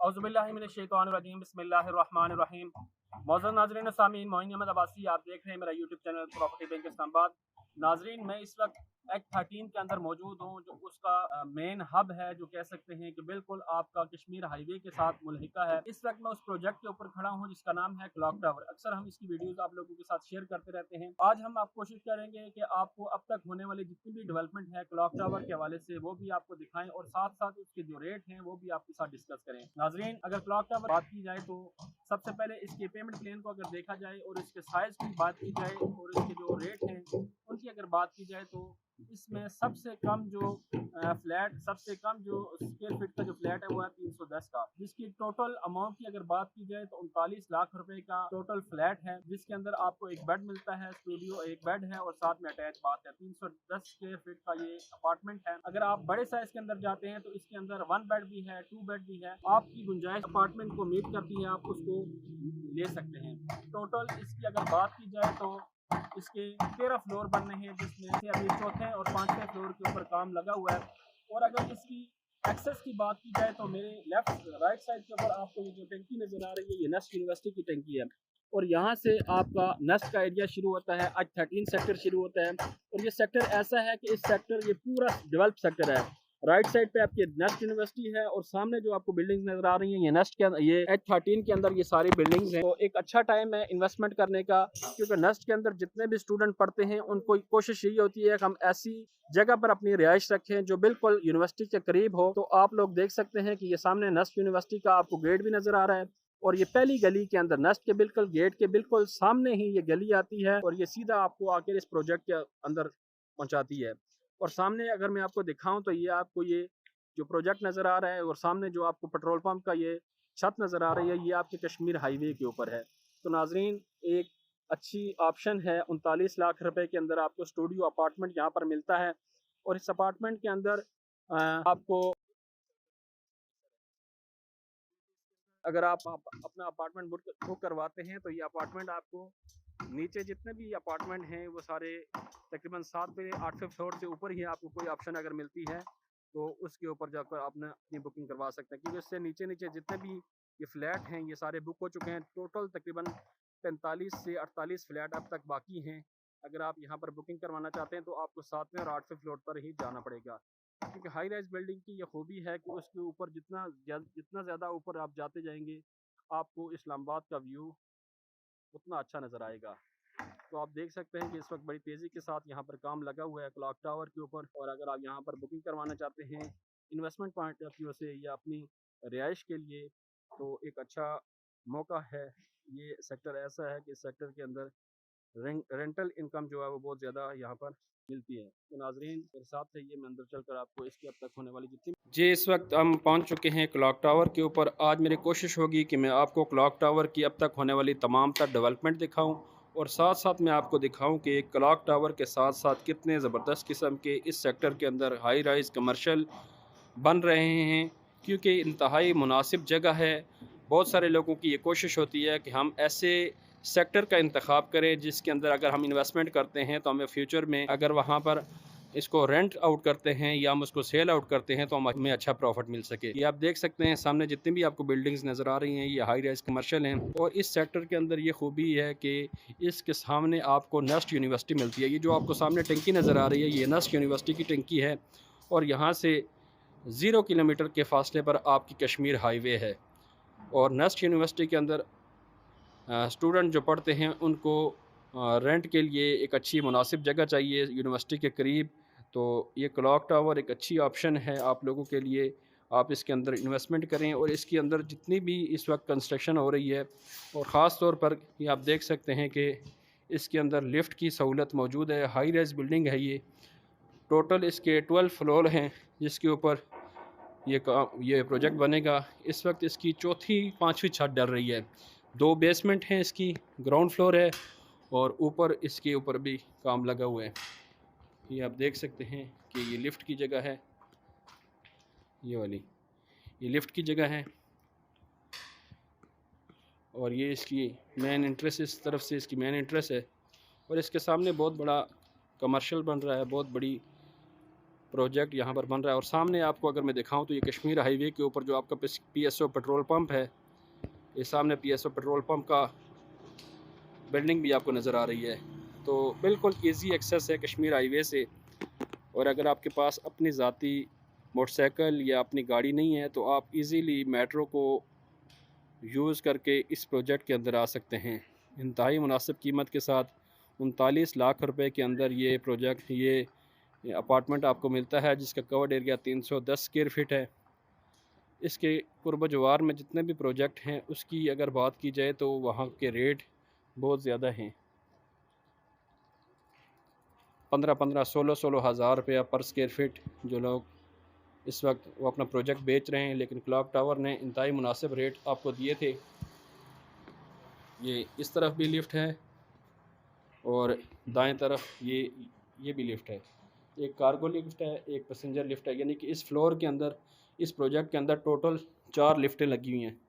औज़ुबिल्लाहिमिनश्शैतानिर्रजीम बिस्मिल्लाहिर्रहमानिर्रहीम। मौजूद नाज़रीन सामीन, मोइन अहमद अब्बासी, आप देख रहे हैं मेरा YouTube channel property bank Islamabad. नाज़रीन, मैं इस वक्त एक्ट 13 के अंदर मौजूद हूँ, जो उसका मेन हब है, जो कह सकते हैं कि बिल्कुल आपका कश्मीर हाईवे के साथ मुल्हिका है। इस वक्त मैं उस प्रोजेक्ट के ऊपर खड़ा हूँ जिसका नाम है क्लॉक टावर। अक्सर हम इसकी वीडियोस आप लोगों के साथ शेयर करते रहते हैं। आज हम आप कोशिश करेंगे कि आपको अब तक होने वाली जितनी भी डेवलपमेंट है क्लॉक टावर के हवाले से वो भी आपको दिखाएं और साथ साथ उसके जो रेट हैं वो भी आपके साथ डिस्कस करें। नाजरीन, अगर क्लॉक टावर बात की जाए तो सबसे पहले इसके पेमेंट प्लान को अगर देखा जाए और इसके साइज की बात की जाए और इसके जो रेट हैं उनकी अगर बात की जाए तो इसमें सबसे कम जो फ्लैट, सबसे कम जो स्क्वायर फीट का जो फ्लैट है वो है 310 का, जिसकी टोटल अमाउंट की अगर बात की जाए तो 39 लाख रुपए का टोटल फ्लैट है, जिसके अंदर आपको एक बेड मिलता है, स्टूडियो एक बेड है और साथ में अटैच बाथ है। 310 स्क्वायर फीट का ये अपार्टमेंट है। अगर आप बड़े साइज के अंदर जाते हैं तो इसके अंदर 1 बेड भी है, 2 बेड भी है। आपकी गुंजाइश अपार्टमेंट को मीट करती है, आप उसको ले सकते हैं। टोटल इसकी अगर बात की जाए तो इसके 13 फ्लोर बन रहे हैं, जिसमें से अभी चौथे और पांचवें फ्लोर के ऊपर काम लगा हुआ है। और अगर इसकी एक्सेस की बात की जाए तो मेरे लेफ्ट राइट साइड के ऊपर आपको ये जो टंकी नजर आ रही है ये नेस्ट यूनिवर्सिटी की टंकी है और यहाँ से आपका नेस्ट का एरिया शुरू होता है। आज 13 सेक्टर शुरू होता है और ये सेक्टर ऐसा है कि इस सेक्टर ये पूरा डेवलप सेक्टर है। राइट साइड पे आपकी नेस्ट यूनिवर्सिटी है और सामने जो आपको बिल्डिंग्स नजर आ रही हैं ये नेस्ट के ये H13 के अंदर ये सारी बिल्डिंग्स हैं। तो एक अच्छा टाइम है इन्वेस्टमेंट करने का, क्योंकि नेस्ट के अंदर जितने भी स्टूडेंट पढ़ते हैं उनको कोशिश यही होती है कि हम ऐसी जगह पर अपनी रिहाइश रखें जो बिल्कुल यूनिवर्सिटी के करीब हो। तो आप लोग देख सकते हैं कि ये सामने नेस्ट यूनिवर्सिटी का आपको गेट भी नजर आ रहा है और ये पहली गली के अंदर नेस्ट के बिल्कुल गेट के बिल्कुल सामने ही ये गली आती है और ये सीधा आपको आकर इस प्रोजेक्ट के अंदर पहुंचाती है। और सामने अगर मैं आपको दिखाऊं तो ये आपको ये जो प्रोजेक्ट नज़र आ रहा है और सामने जो आपको पेट्रोल पंप का ये छत नज़र आ रही है ये आपके कश्मीर हाईवे के ऊपर है। तो नाजरीन, एक अच्छी ऑप्शन है। 39 लाख रुपए के अंदर आपको स्टूडियो अपार्टमेंट यहाँ पर मिलता है और इस अपार्टमेंट के अंदर आपको अगर आप अपना अपार्टमेंट बुक करवाते हैं तो ये अपार्टमेंट आपको नीचे जितने भी अपार्टमेंट हैं वो सारे तकरीबन 7वें 8वें फ्लोर से ऊपर ही आपको कोई ऑप्शन अगर मिलती है तो उसके ऊपर जाकर आपने अपनी बुकिंग करवा सकते हैं, क्योंकि इससे नीचे नीचे जितने भी ये फ्लैट हैं ये सारे बुक हो चुके हैं। टोटल तकरीबन 45 से 48 फ्लैट अब तक बाकी हैं। अगर आप यहाँ पर बुकिंग करवाना चाहते हैं तो आपको 7वें और 8वें फ्लोर पर ही जाना पड़ेगा, क्योंकि हाई राइज बिल्डिंग की ये खूबी है कि उसके ऊपर जितना ज़्यादा ऊपर आप जाते जाएंगे आपको इस्लामाबाद का व्यू उतना अच्छा नज़र आएगा। तो आप देख सकते हैं कि इस वक्त बड़ी तेज़ी के साथ यहाँ पर काम लगा हुआ है क्लॉक टावर के ऊपर। और अगर आप यहाँ पर बुकिंग करवाना चाहते हैं इन्वेस्टमेंट पॉइंट ऑफ व्यू से या अपनी रिहाइश के लिए तो एक अच्छा मौका है। ये सेक्टर ऐसा है कि इस सेक्टर के अंदर रेंटल इनकम जो है वो बहुत ज़्यादा यहाँ पर मिलती है। तो नाजरीन, मेरे साथ से ये मैं अंदर चलकर आपको इसकी अब तक होने वाली जितनी जी इस वक्त हम पहुँच चुके हैं क्लॉक टावर के ऊपर। आज मेरी कोशिश होगी कि मैं आपको क्लॉक टावर की अब तक होने वाली तमाम तर डेवलपमेंट दिखाऊँ और साथ साथ मैं आपको दिखाऊं कि क्लॉक टावर के साथ साथ कितने ज़बरदस्त किस्म के इस सेक्टर के अंदर हाई राइज कमर्शियल बन रहे हैं, क्योंकि इंतहाई मुनासिब जगह है। बहुत सारे लोगों की ये कोशिश होती है कि हम ऐसे सेक्टर का इंतखाब करें जिसके अंदर अगर हम इन्वेस्टमेंट करते हैं तो हमें फ्यूचर में अगर वहाँ पर इसको रेंट आउट करते हैं या हम उसको सेल आउट करते हैं तो हमें अच्छा प्रॉफिट मिल सके। ये आप देख सकते हैं सामने जितनी भी आपको बिल्डिंग्स नज़र आ रही हैं ये हाई राइज कमर्शियल हैं और इस सेक्टर के अंदर ये खूबी है कि इसके सामने आपको नेस्ट यूनिवर्सिटी मिलती है। ये जो आपको सामने टंकी नज़र आ रही है ये नेस्ट यूनिवर्सिटी की टंकी है और यहाँ से 0 किलोमीटर के फासले पर आपकी कश्मीर हाईवे है। और नेस्ट यूनिवर्सिटी के अंदर स्टूडेंट जो पढ़ते हैं उनको रेंट के लिए एक अच्छी मुनासिब जगह चाहिए यूनिवर्सिटी के करीब। तो ये क्लॉक टावर एक अच्छी ऑप्शन है आप लोगों के लिए। आप इसके अंदर इन्वेस्टमेंट करें और इसके अंदर जितनी भी इस वक्त कंस्ट्रक्शन हो रही है और ख़ास तौर पर ये आप देख सकते हैं कि इसके अंदर लिफ्ट की सहूलत मौजूद है। हाई राइज बिल्डिंग है ये। टोटल इसके 12 फ्लोर हैं जिसके ऊपर ये प्रोजेक्ट बनेगा। इस वक्त इसकी चौथी पाँचवीं छत डल रही है। 2 बेसमेंट हैं, इसकी ग्राउंड फ्लोर है और ऊपर इसके ऊपर भी काम लगा हुआ है। ये आप देख सकते हैं कि ये लिफ्ट की जगह है, ये वाली ये लिफ्ट की जगह है और ये इसकी मेन इंट्रेस, इस तरफ से इसकी मेन इंट्रेस है और इसके सामने बहुत बड़ा कमर्शियल बन रहा है, बहुत बड़ी प्रोजेक्ट यहाँ पर बन रहा है। और सामने आपको अगर मैं दिखाऊं तो ये कश्मीर हाईवे के ऊपर जो आपका PSO पेट्रोल पंप है, ये सामने PSO पेट्रोल पंप का बिल्डिंग भी आपको नज़र आ रही है। तो बिल्कुल इजी एक्सेस है कश्मीर हाईवे से। और अगर आपके पास अपनी ज़ाती मोटरसाइकिल या अपनी गाड़ी नहीं है तो आप इजीली मेट्रो को यूज़ करके इस प्रोजेक्ट के अंदर आ सकते हैं। इंतहाई मुनासिब कीमत के साथ 39 लाख रुपए के अंदर ये प्रोजेक्ट, ये अपार्टमेंट आपको मिलता है, जिसका कवर्ड एरिया 310 स्क्वायर फीट है। इसके कुर्ब जवार में जितने भी प्रोजेक्ट हैं उसकी अगर बात की जाए तो वहाँ के रेट बहुत ज़्यादा हैं। 15-15, 16-16 हज़ार रुपया पर स्क्वायर फीट जो लोग इस वक्त वो अपना प्रोजेक्ट बेच रहे हैं। लेकिन क्लॉक टावर ने इंतहाई मुनासिब रेट आपको दिए थे। ये इस तरफ भी लिफ्ट है और दाएं तरफ ये भी लिफ्ट है। एक कार्गो लिफ्ट है, एक पैसेंजर लिफ्ट है। यानी कि इस फ्लोर के अंदर, इस प्रोजेक्ट के अंदर टोटल 4 लिफ्टें लगी हुई हैं।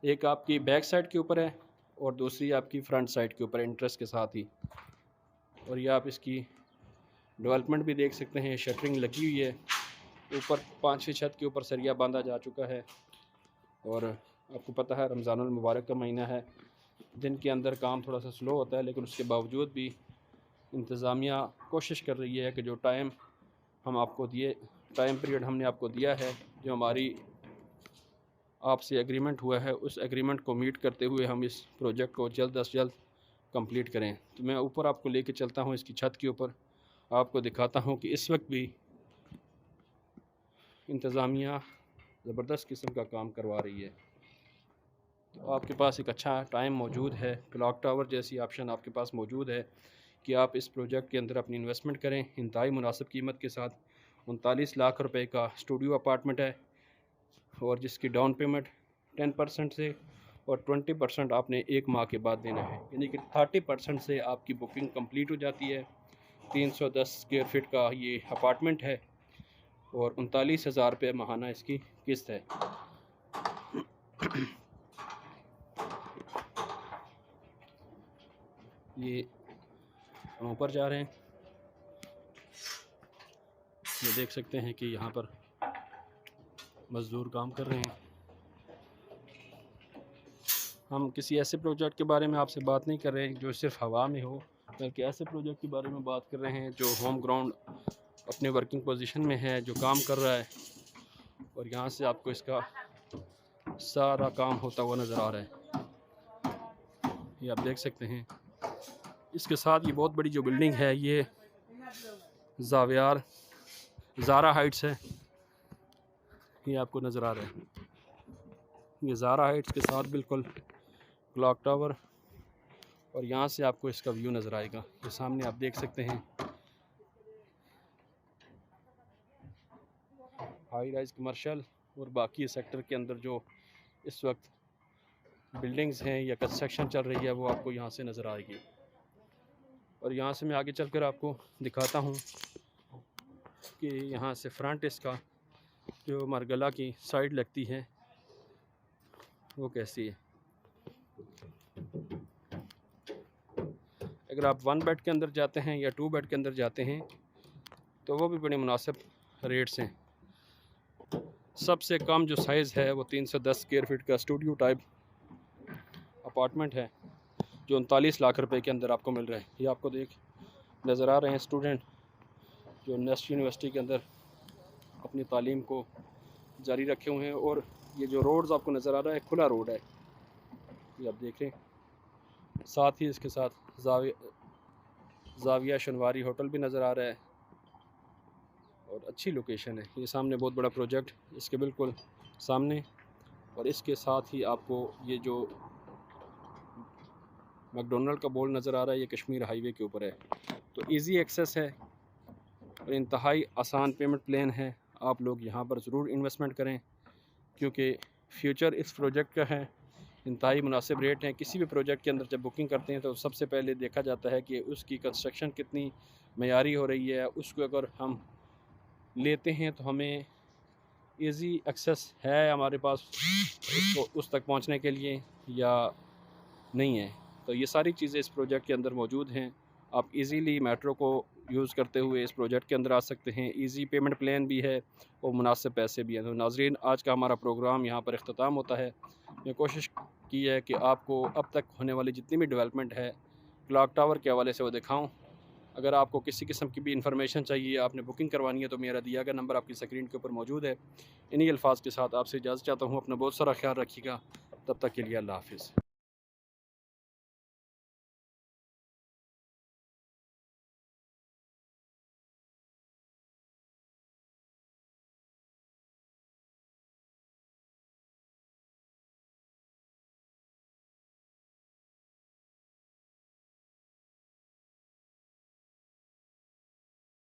एक आपकी बैक साइड के ऊपर है और दूसरी आपकी फ्रंट साइड के ऊपर एंट्रेंस के साथ ही। और ये आप इसकी डेवलपमेंट भी देख सकते हैं, शटरिंग लगी हुई है। ऊपर 5वीं छत के ऊपर सरिया बांधा जा चुका है। और आपको पता है रमज़ानुल मुबारक का महीना है, दिन के अंदर काम थोड़ा सा स्लो होता है, लेकिन उसके बावजूद भी इंतज़ामिया कोशिश कर रही है कि जो टाइम पीरियड हमने आपको दिया है, जो हमारी आपसे एग्रीमेंट हुआ है, उस एग्रीमेंट को मीट करते हुए हम इस प्रोजेक्ट को जल्द अज जल्द कंप्लीट करें। तो मैं ऊपर आपको लेके चलता हूँ इसकी छत के ऊपर, आपको दिखाता हूँ कि इस वक्त भी इंतज़ामिया ज़बरदस्त किस्म का काम करवा रही है। तो आपके पास एक अच्छा टाइम मौजूद है, क्लॉक टावर जैसी ऑप्शन आपके पास मौजूद है कि आप इस प्रोजेक्ट के अंदर अपनी इन्वेस्टमेंट करें। इंतहाई मुनासिब कीमत के साथ 39 लाख रुपए का स्टूडियो अपार्टमेंट है और जिसकी डाउन पेमेंट 10% से और 20% आपने 1 माह के बाद देना है। यानी कि 30% से आपकी बुकिंग कंप्लीट हो जाती है। 310 स्क्वायर फीट का ये अपार्टमेंट है और 39,000 रुपये माहाना इसकी किस्त है। ये हम ऊपर जा रहे हैं, ये देख सकते हैं कि यहाँ पर मज़दूर काम कर रहे हैं। हम किसी ऐसे प्रोजेक्ट के बारे में आपसे बात नहीं कर रहे हैं जो सिर्फ हवा में हो, बल्कि ऐसे प्रोजेक्ट के बारे में बात कर रहे हैं जो होम ग्राउंड अपने वर्किंग पोजीशन में है, जो काम कर रहा है। और यहाँ से आपको इसका सारा काम होता हुआ नज़र आ रहा है, ये आप देख सकते हैं। इसके साथ ये बहुत बड़ी जो बिल्डिंग है ये ज़ारा हाइट्स है, ये आपको नज़र आ रहा है। ये ज़ारा हाइट्स के साथ बिल्कुल क्लॉक टावर, और यहाँ से आपको इसका व्यू नज़र आएगा। ये सामने आप देख सकते हैं हाई राइज कमर्शियल और बाकी सेक्टर के अंदर जो इस वक्त बिल्डिंग्स हैं या कंस्ट्रक्शन चल रही है वो आपको यहाँ से नज़र आएगी। और यहाँ से मैं आगे चलकर आपको दिखाता हूँ कि यहाँ से फ्रंट इसका जो मरगला की साइड लगती है वो कैसी है। अगर आप 1 बेड के अंदर जाते हैं या 2 बेड के अंदर जाते हैं तो वो भी बड़े मुनासिब रेट्स हैं। सबसे कम जो साइज़ है वो 310 स्क्वायर फीट का स्टूडियो टाइप अपार्टमेंट है जो 39 लाख रुपए के अंदर आपको मिल रहा है। ये आपको देख नज़र आ रहे हैं स्टूडेंट जो नेस्ट यूनिवर्सिटी के अंदर अपनी तालीम को जारी रखे हुए हैं। और ये जो रोड्स आपको नज़र आ रहा है खुला रोड है, ये आप देख रहे हैं। साथ ही इसके साथ ज़ाविया शनवारी होटल भी नज़र आ रहा है और अच्छी लोकेशन है। ये सामने बहुत बड़ा प्रोजेक्ट इसके बिल्कुल सामने, और इसके साथ ही आपको ये जो मैकडोनल्ड का बोर्ड नज़र आ रहा है ये कश्मीर हाईवे के ऊपर है। तो इजी एक्सेस है और इंतहाई आसान पेमेंट प्लान है। आप लोग यहाँ पर ज़रूर इन्वेस्टमेंट करें क्योंकि फ्यूचर इस प्रोजेक्ट का है। इंतहाई मुनासिब रेट हैं। किसी भी प्रोजेक्ट के अंदर जब बुकिंग करते हैं तो सबसे पहले देखा जाता है कि उसकी कंस्ट्रक्शन कितनी मयारी हो रही है। उसको अगर हम लेते हैं तो हमें इजी एक्सेस है हमारे पास उसको उस तक पहुंचने के लिए या नहीं है। तो ये सारी चीज़ें इस प्रोजेक्ट के अंदर मौजूद हैं। आप इजीली मेट्रो को यूज़ करते हुए इस प्रोजेक्ट के अंदर आ सकते हैं। ईज़ी पेमेंट प्लान भी है और मुनासिब पैसे भी हैं। तो नाज़रीन, आज का हमारा प्रोग्राम यहाँ पर इख्तिताम होता है। मैं कोशिश की है कि आपको अब तक होने वाली जितनी भी डेवलपमेंट है क्लॉक टावर के हवाले से वो दिखाऊँ। अगर आपको किसी किस्म की भी इंफॉर्मेशन चाहिए, आपने बुकिंग करवानी है, तो मेरा दिया गया नंबर आपकी स्क्रीन के ऊपर मौजूद है। इन्हीं अल्फाज के साथ आपसे इजाज़त चाहता हूँ। अपना बहुत सारा ख्याल रखिएगा। तब तक के लिए अल्लाह हाफ़िज़।